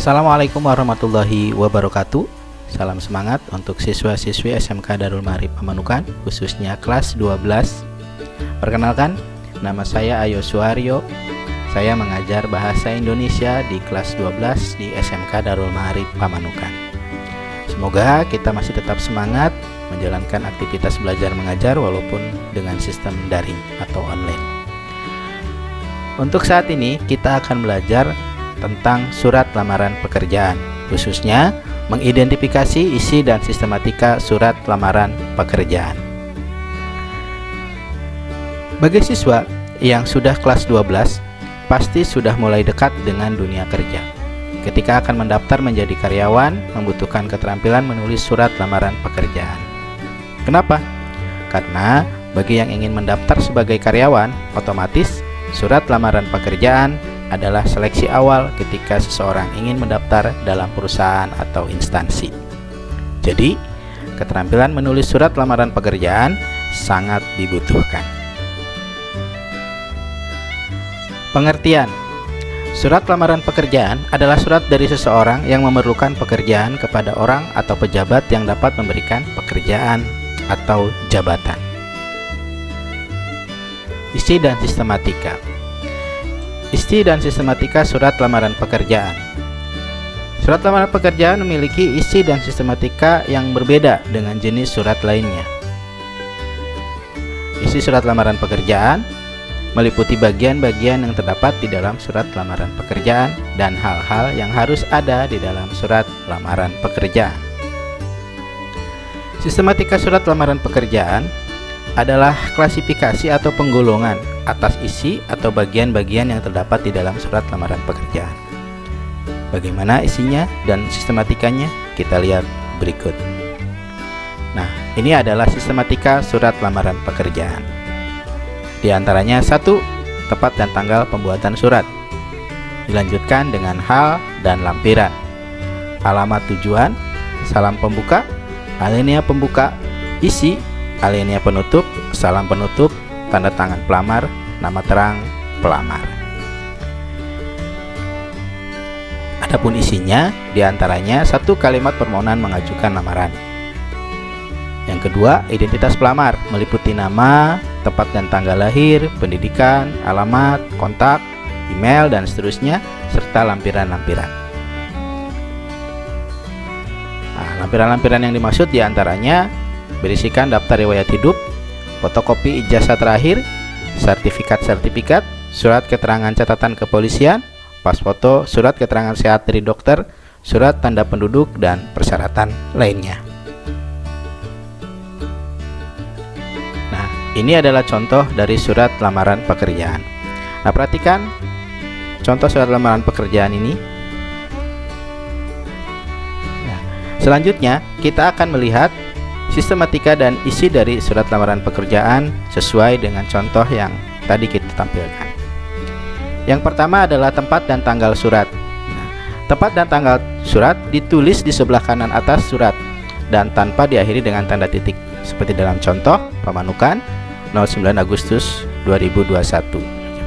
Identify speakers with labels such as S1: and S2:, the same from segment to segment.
S1: Assalamualaikum warahmatullahi wabarakatuh. Salam semangat untuk siswa-siswi SMK Darul Ma'arif Pamanukan, khususnya kelas 12. Perkenalkan, nama saya Ayo Suharyo. Saya mengajar bahasa Indonesia di kelas 12 di SMK Darul Ma'arif Pamanukan. Semoga kita masih tetap semangat menjalankan aktivitas belajar mengajar walaupun dengan sistem daring atau online. Untuk saat ini kita akan belajar tentang surat lamaran pekerjaan, khususnya mengidentifikasi isi dan sistematika surat lamaran pekerjaan. Bagi siswa yang sudah kelas 12, pasti sudah mulai dekat dengan dunia kerja. Ketika akan mendaftar menjadi karyawan, membutuhkan keterampilan menulis surat lamaran pekerjaan. Kenapa? Karena bagi yang ingin mendaftar sebagai karyawan, otomatis surat lamaran pekerjaan adalah seleksi awal ketika seseorang ingin mendaftar dalam perusahaan atau instansi. Jadi, keterampilan menulis surat lamaran pekerjaan sangat dibutuhkan. Pengertian: surat lamaran pekerjaan adalah surat dari seseorang yang memerlukan pekerjaan kepada orang atau pejabat yang dapat memberikan pekerjaan atau jabatan. Isi dan sistematika. Isi dan sistematika surat lamaran pekerjaan. Surat lamaran pekerjaan memiliki isi dan sistematika yang berbeda dengan jenis surat lainnya. Isi surat lamaran pekerjaan meliputi bagian-bagian yang terdapat di dalam surat lamaran pekerjaan dan hal-hal yang harus ada di dalam surat lamaran pekerjaan. Sistematika surat lamaran pekerjaan adalah klasifikasi atau penggolongan atas isi atau bagian-bagian yang terdapat di dalam surat lamaran pekerjaan. Bagaimana isinya dan sistematikanya? Kita lihat berikut. Nah, ini adalah sistematika surat lamaran pekerjaan. Di antaranya 1. Tempat dan tanggal pembuatan surat. Dilanjutkan dengan hal dan lampiran. Alamat tujuan, salam pembuka, alinea pembuka, isi, alinea penutup, salam penutup, tanda tangan pelamar, nama terang pelamar. Adapun isinya diantaranya 1. Kalimat permohonan mengajukan lamaran. Yang kedua, identitas pelamar meliputi nama, tempat dan tanggal lahir, pendidikan, alamat, kontak, email, dan seterusnya, serta lampiran-lampiran. Nah, lampiran-lampiran yang dimaksud diantaranya berisikan daftar riwayat hidup, fotokopi ijazah terakhir, sertifikat-sertifikat, surat keterangan catatan kepolisian, pas foto, surat keterangan sehat dari dokter, surat tanda penduduk, dan persyaratan lainnya. Nah, ini adalah contoh dari surat lamaran pekerjaan. Nah, perhatikan contoh surat lamaran pekerjaan ini. Nah, selanjutnya kita akan melihat sistematika dan isi dari surat lamaran pekerjaan sesuai dengan contoh yang tadi kita tampilkan. Yang pertama adalah tempat dan tanggal surat. Nah, tempat dan tanggal surat ditulis di sebelah kanan atas surat dan tanpa diakhiri dengan tanda titik, seperti dalam contoh Pamanukan 09 Agustus 2021.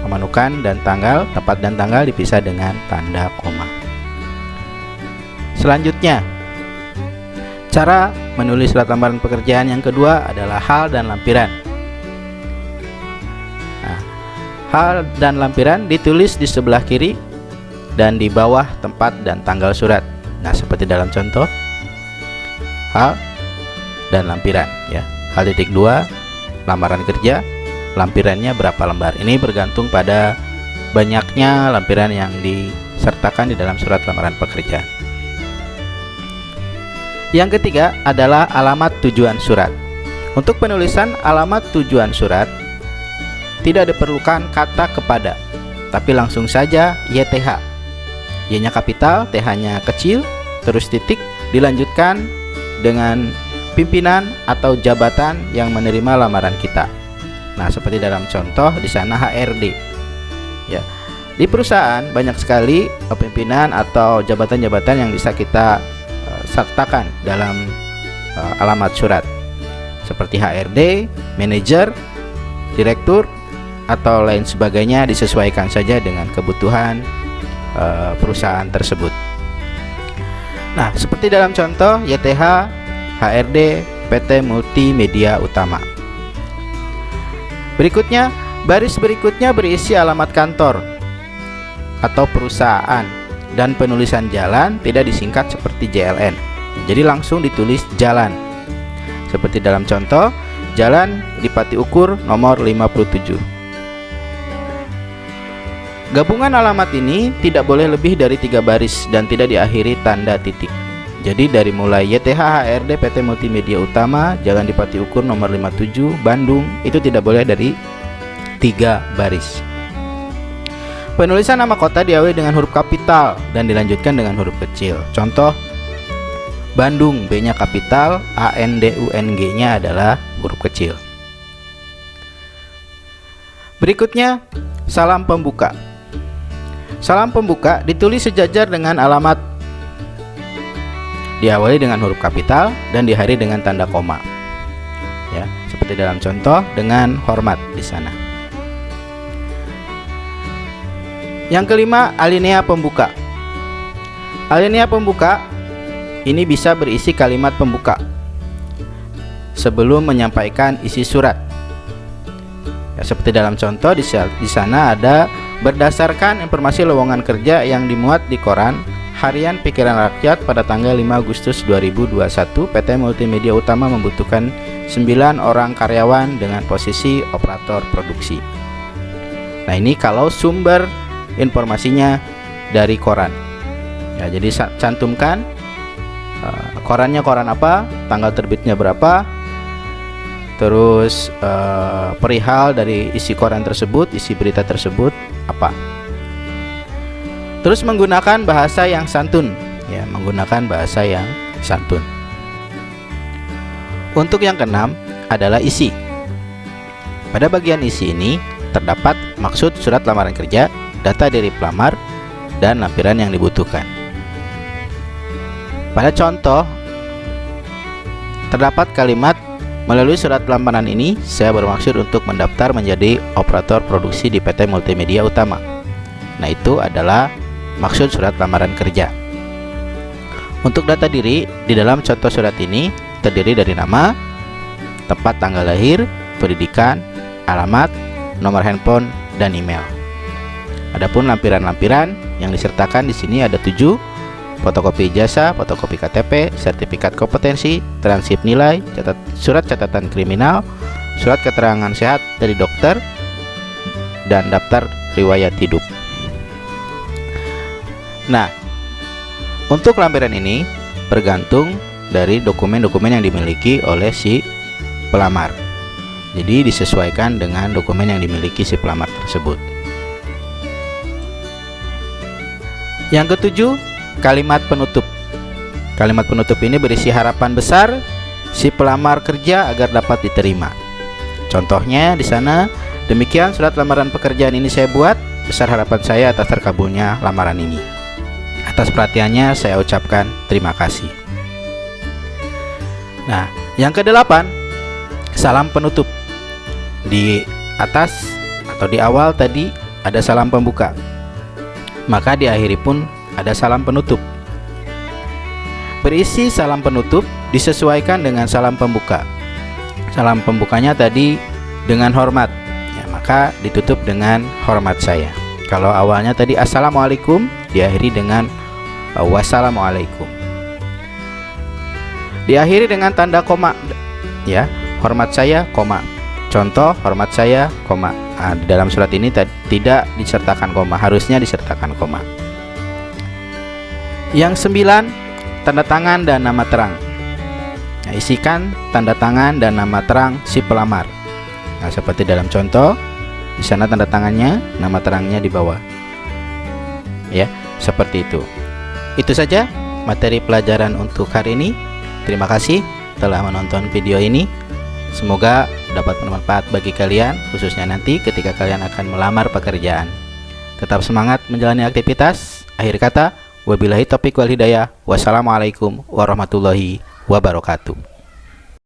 S1: Pamanukan dan tanggal, tempat dan tanggal dipisah dengan tanda koma. Selanjutnya, cara menulis surat lamaran pekerjaan yang kedua adalah hal dan lampiran. Nah, hal dan lampiran ditulis di sebelah kiri dan di bawah tempat dan tanggal surat. Nah, seperti dalam contoh hal dan lampiran ya. Hal titik 2 lamaran kerja, lampirannya berapa lembar. Ini bergantung pada banyaknya lampiran yang disertakan di dalam surat lamaran pekerjaan. Yang ketiga adalah alamat tujuan surat. Untuk penulisan alamat tujuan surat tidak diperlukan kata kepada, tapi langsung saja YTH. Y-nya kapital, TH-nya kecil, terus titik, dilanjutkan dengan pimpinan atau jabatan yang menerima lamaran kita. Nah, seperti dalam contoh di sana HRD. Ya. Di perusahaan banyak sekali pimpinan atau jabatan-jabatan yang bisa kita sertakan dalam alamat surat, seperti HRD, manajer, direktur, atau lain sebagainya, disesuaikan saja dengan kebutuhan perusahaan tersebut. Nah, seperti dalam contoh YTH HRD PT Multimedia Utama. Berikutnya, baris berikutnya berisi alamat kantor atau perusahaan, dan penulisan jalan tidak disingkat seperti JLN. Jadi langsung ditulis jalan. Seperti dalam contoh, Jalan di Pati Ukur nomor 57. Gabungan alamat ini tidak boleh lebih dari 3 baris dan tidak diakhiri tanda titik. Jadi dari mulai YTH HRD PT Multimedia Utama, Jalan di Pati Ukur nomor 57, Bandung, itu tidak boleh dari 3 baris. Penulisan nama kota diawali dengan huruf kapital dan dilanjutkan dengan huruf kecil. Contoh, Bandung, B-nya kapital, ANDUNG-nya adalah huruf kecil. Berikutnya, salam pembuka. Salam pembuka ditulis sejajar dengan alamat, diawali dengan huruf kapital dan diakhiri dengan tanda koma. Ya, seperti dalam contoh dengan hormat di sana. Yang kelima, alinea pembuka. Alinea pembuka ini bisa berisi kalimat pembuka sebelum menyampaikan isi surat. Ya, seperti dalam contoh di sana ada, berdasarkan informasi lowongan kerja yang dimuat di koran Harian Pikiran Rakyat pada tanggal 5 Agustus 2021, PT Multimedia Utama membutuhkan 9 orang karyawan dengan posisi operator produksi. Nah, ini kalau sumber informasinya dari koran. Ya, jadi cantumkan korannya koran apa, tanggal terbitnya berapa, terus perihal dari isi koran tersebut, isi berita tersebut apa. Terus menggunakan bahasa yang santun, ya, menggunakan bahasa yang santun. Untuk yang keenam adalah isi. Pada bagian isi ini terdapat maksud surat lamaran kerja, data diri pelamar, dan lampiran yang dibutuhkan. Pada contoh terdapat kalimat, melalui surat lamaran ini saya bermaksud untuk mendaftar menjadi operator produksi di PT Multimedia Utama. Nah, itu adalah maksud surat lamaran kerja. Untuk data diri, di dalam contoh surat ini terdiri dari nama, tempat tanggal lahir, pendidikan, alamat, nomor handphone, dan email. Adapun lampiran-lampiran yang disertakan di sini ada 7: fotokopi ijazah, fotokopi KTP, sertifikat kompetensi, transkrip nilai, surat catatan kriminal, surat keterangan sehat dari dokter, dan daftar riwayat hidup. Nah, untuk lampiran ini bergantung dari dokumen-dokumen yang dimiliki oleh si pelamar. Jadi disesuaikan dengan dokumen yang dimiliki si pelamar tersebut. Yang ketujuh, kalimat penutup. Kalimat penutup ini berisi harapan besar si pelamar kerja agar dapat diterima. Contohnya di sana, demikian surat lamaran pekerjaan ini saya buat, besar harapan saya atas terkabulnya lamaran ini. Atas perhatiannya saya ucapkan terima kasih. Nah, yang kedelapan, salam penutup. Di atas atau di awal tadi ada salam pembuka, maka di akhir pun ada salam penutup. Berisi salam penutup disesuaikan dengan salam pembuka. Salam pembukanya tadi dengan hormat, ya, maka ditutup dengan hormat saya. Kalau awalnya tadi assalamualaikum, diakhiri dengan wassalamualaikum. Diakhiri dengan tanda koma, ya, hormat saya, koma. Contoh, hormat saya, koma. Nah, di dalam surat ini tidak disertakan koma, harusnya disertakan koma. Yang 9, tanda tangan dan nama terang. Nah, isikan tanda tangan dan nama terang si pelamar. Nah, seperti dalam contoh, di sana tanda tangannya, nama terangnya di bawah. Ya, seperti itu. Itu saja materi pelajaran untuk hari ini. Terima kasih telah menonton video ini. Semoga dapat bermanfaat bagi kalian, khususnya nanti ketika kalian akan melamar pekerjaan. Tetap semangat menjalani aktivitas. Akhir kata, wabillahi taufiq wal hidayah. Wassalamualaikum warahmatullahi wabarakatuh.